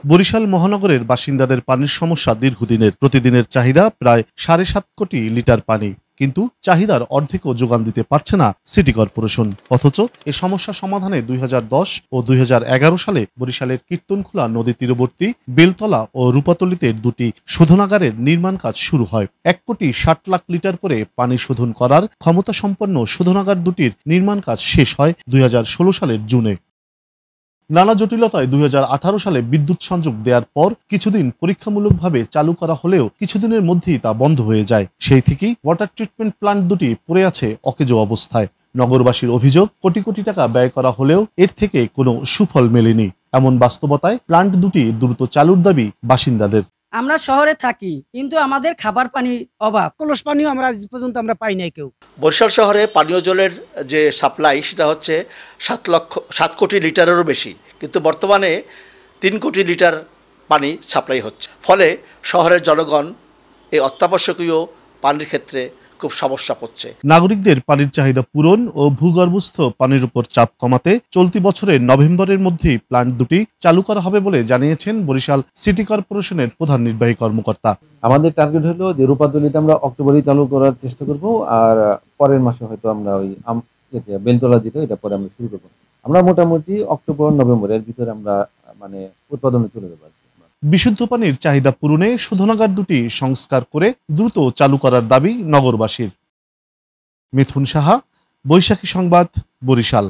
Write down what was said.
বরিশাল মহানগরের বাসিন্দাদের পানির সমস্যা দীর্ঘদিনের। প্রতিদিনের চাহিদা প্রায় 7.5 কোটি লিটার পানি, কিন্তু চাহিদার অর্ধেকও যোগান দিতে পারছে না সিটি কর্পোরেশন। অথচ এ সমস্যা সমাধানে 2010 ও 2011 সালে বরিশালের কীর্তনখোলা নদী তীরবর্তী বেলতলা ও রূপাতলীতে দুটি শোধনাগারের নির্মাণ কাজ শুরু হয়। 1 কোটি 60 লাখ লিটার করে পানি শোধন করার ক্ষমতা সম্পন্ন শোধনাগার দুটির নির্মাণ কাজ শেষ হয় 2016 সালের জুনে। নানা জটিলতায় 2018 সালে বিদ্যুৎ সংযোগ দেওয়ার পর কিছুদিন পরীক্ষামূলকভাবে চালু করা হলেও কিছুদিনের মধ্যেই তা বন্ধ হয়ে যায়। সেই থেকেই ওয়াটার ট্রিটমেন্ট প্ল্যান্ট দুটি পড়ে আছে অকেজো অবস্থায়। নগরবাসীর অভিযোগ, কোটি কোটি টাকা ব্যয় করা হলেও এর থেকে কোনো সুফল মেলেনি। এমন বাস্তবতায় প্ল্যান্ট দুটি দ্রুত চালুর দাবি বাসিন্দাদের। আমরা শহরে থাকি, কিন্তু আমাদের খাবার পানির অভাব। কলস পানিও আমরা আজ পর্যন্ত আমরা পাই নাই কেউ। বরিশাল শহরে পানীয় জলের যে সাপ্লাই সেটা হচ্ছে 7 কোটি লিটারেরও বেশি, কিন্তু বর্তমানে 3 কোটি লিটার পানি সাপ্লাই হচ্ছে। ফলে শহরের জনগণ এই অত্যাবশ্যকীয় পানির ক্ষেত্রে খুব সমস্যা পড়ছে। নাগরিকদের পানির চাহিদা পূরণ ও ভূগর্ভস্থ পানির উপর চাপ কমাতে চলতি বছরের নভেম্বরের মধ্যেই প্ল্যান্ট দুটি চালু করা হবে বলে জানিয়েছেন বরিশাল সিটি কর্পোরেশনের প্রধান নির্বাহী কর্মকর্তা। আমাদের টার্গেট হলো যে রূপাতলীতে আমরা অক্টোবরেই চালু করার চেষ্টা করব, আর পরের মাসে হয়তো আমরা ওই বেলতলা যেটা এটা পরে আমরা শুরু করবো। আমরা মোটামুটি অক্টোবর নভেম্বরের ভিতরে আমরা উৎপাদনে চলে যাবো। বিশুদ্ধ পানির চাহিদা পূরণে শোধনাগার দুটি সংস্কার করে দ্রুত চালু করার দাবি নগরবাসীর। মিথুন সাহা, বৈশাখী সংবাদ, বরিশাল।